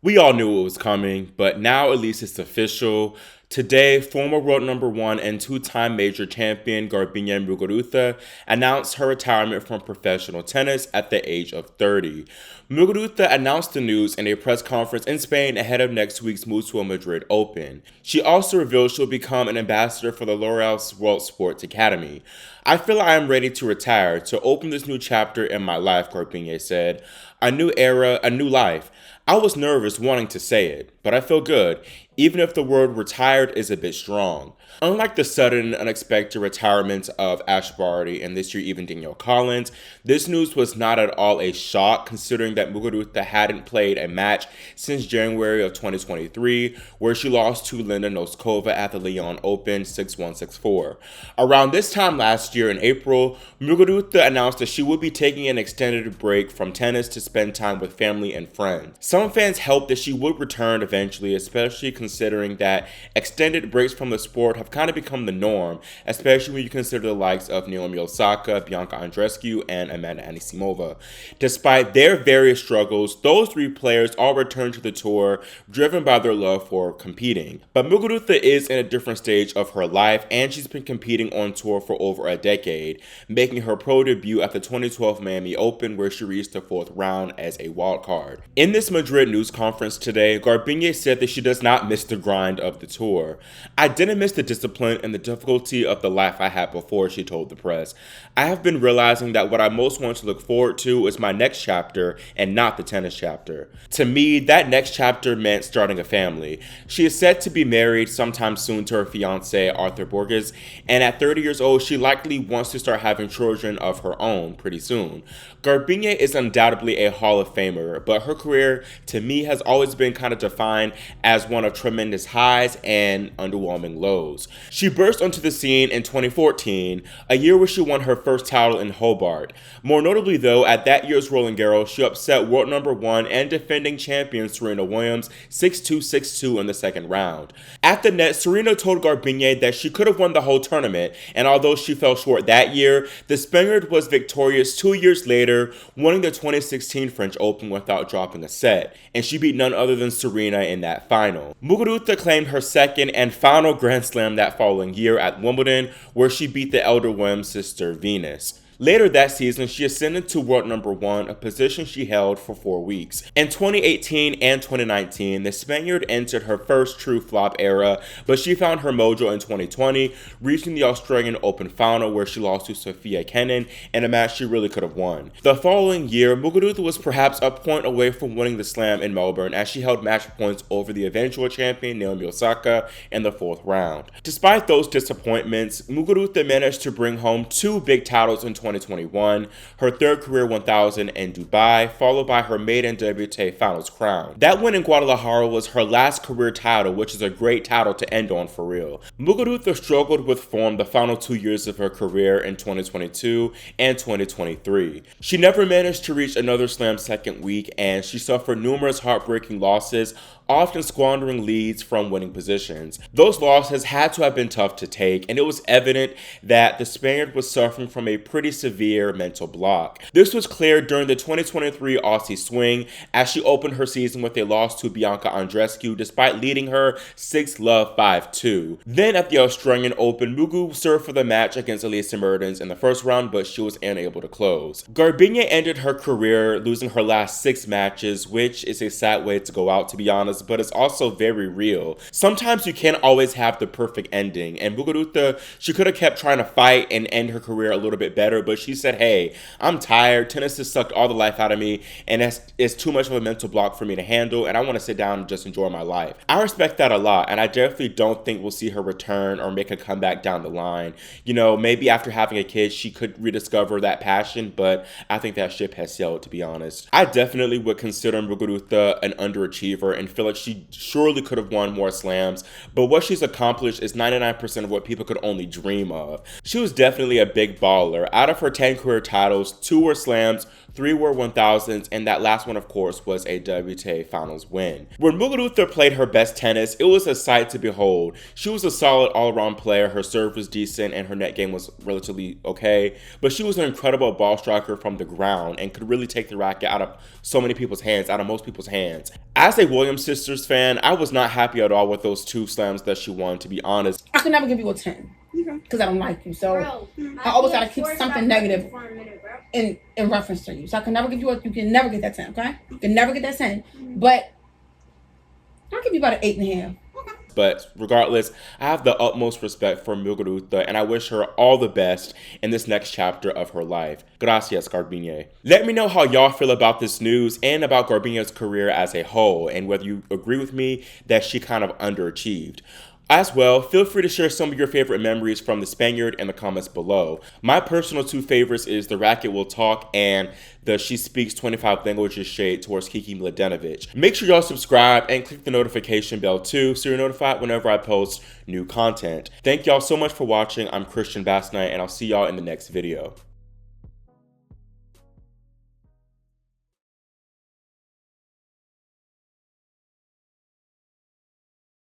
We all knew it was coming, but now at least it's official. Today, former world number one and two-time major champion Garbiñe Muguruza announced her retirement from professional tennis at the age of 30. Muguruza announced the news in a press conference in Spain ahead of next week's Madrid Open. She also revealed she'll become an ambassador for the L'Oréal World Sports Academy. "I feel I am ready to retire, to open this new chapter in my life," Garbiñe said. "A new era, a new life. I was nervous wanting to say it, but I feel good, even if the word retired is a bit strong." Unlike the sudden, unexpected retirement of Ash Barty and this year even Danielle Collins, this news was not at all a shock considering that Muguruza hadn't played a match since January of 2023, where she lost to Linda Noskova at the Lyon Open 6-1, 6-4. Around this time last year in April, Muguruza announced that she would be taking an extended break from tennis to spend time with family and friends. Some fans hoped that she would return eventually, especially considering that extended breaks from the sport have kind of become the norm, especially when you consider the likes of Naomi Osaka, Bianca Andreescu, and Amanda Anisimova. Despite their various struggles, those three players all returned to the tour, driven by their love for competing. But Muguruza is in a different stage of her life, and she's been competing on tour for over a decade, making her pro debut at the 2012 Miami Open, where she reached the fourth round as a wildcard. In this Madrid news conference today, Garbiñe said that she does not miss the grind of the tour. "I didn't miss the discipline and the difficulty of the life I had before," she told the press. "I have been realizing that what I most want to look forward to is my next chapter and not the tennis chapter." To me, that next chapter meant starting a family. She is set to be married sometime soon to her fiancé, Arthur Borges, and at 30 years old, she likely wants to start having children of her own pretty soon. Garbiñe is undoubtedly a Hall of Famer, but her career, to me, has always been kind of defined as one of tremendous highs and underwhelming lows. She burst onto the scene in 2014, a year where she won her first title in Hobart. More notably though, at that year's Roland Garros, she upset world number one and defending champion Serena Williams 6-2, 6-2 in the second round. At the net, Serena told Garbiñe that she could have won the whole tournament, and although she fell short that year, the Spaniard was victorious 2 years later, winning the 2016 French Open without dropping a set, and she beat none other than Serena in that final. Muguruza claimed her second and final Grand Slam that following year at Wimbledon, where she beat the elder Williams sister Venus. Later that season, she ascended to world number one, a position she held for 4 weeks. In 2018 and 2019, the Spaniard entered her first true flop era, but she found her mojo in 2020, reaching the Australian Open final where she lost to Sofia Kenin in a match she really could have won. The following year, Muguruza was perhaps a point away from winning the slam in Melbourne as she held match points over the eventual champion Naomi Osaka in the fourth round. Despite those disappointments, Muguruza managed to bring home 2 big titles in 2021, her third career 1000 in Dubai, followed by her maiden WTA finals crown. That win in Guadalajara was her last career title, which is a great title to end on for real. Muguruza struggled with form the final 2 years of her career in 2022 and 2023. She never managed to reach another slam second week, and she suffered numerous heartbreaking losses, often squandering leads from winning positions. Those losses had to have been tough to take, and it was evident that the Spaniard was suffering from a pretty severe mental block. This was clear during the 2023 Aussie Swing as she opened her season with a loss to Bianca Andreescu despite leading her 6-love 5-2. Then at the Australian Open, Mugu served for the match against Elisa Mertens in the first round, but she was unable to close. Garbiñe ended her career losing her last 6 matches, which is a sad way to go out, to be honest, but it's also very real. Sometimes you can't always have the perfect ending, and Muguruza, she could have kept trying to fight and end her career a little bit better, but she said, "Hey, I'm tired, tennis has sucked all the life out of me, and it's too much of a mental block for me to handle, and I want to sit down and just enjoy my life." I respect that a lot, and I definitely don't think we'll see her return or make a comeback down the line. You know, maybe after having a kid, she could rediscover that passion, but I think that ship has sailed, to be honest. I definitely would consider Muguruza an underachiever and feel like she surely could have won more slams, but what she's accomplished is 99% of what people could only dream of. She was definitely a big baller. Out of her 10 career titles, 2 were slams, 3 were 1000s, and that last one, of course, was a WTA Finals win. When Muguruza played her best tennis, it was a sight to behold. She was a solid all-around player. Her serve was decent, and her net game was relatively okay, but she was an incredible ball striker from the ground and could really take the racket out of so many people's hands, out of most people's hands. As a Williams sisters fan, I was not happy at all with those 2 slams that she won, to be honest. I could never give you a 10 because I don't like you, so I always gotta keep something negative in reference to you. So I can never give you you can never get that 10, okay? You can never get that 10, but I'll give you about an 8.5. But regardless, I have the utmost respect for Muguruza, and I wish her all the best in this next chapter of her life. Gracias, Garbiñe. Let me know how y'all feel about this news and about Garbiñe's career as a whole, and whether you agree with me that she kind of underachieved. As well, feel free to share some of your favorite memories from the Spaniard in the comments below. My personal 2 favorites is The Racket Will Talk and the She Speaks 25 Languages shade towards Kiki Mladenovic. Make sure y'all subscribe and click the notification bell too so you're notified whenever I post new content. Thank y'all so much for watching. I'm Christian Bass Knight, and I'll see y'all in the next video.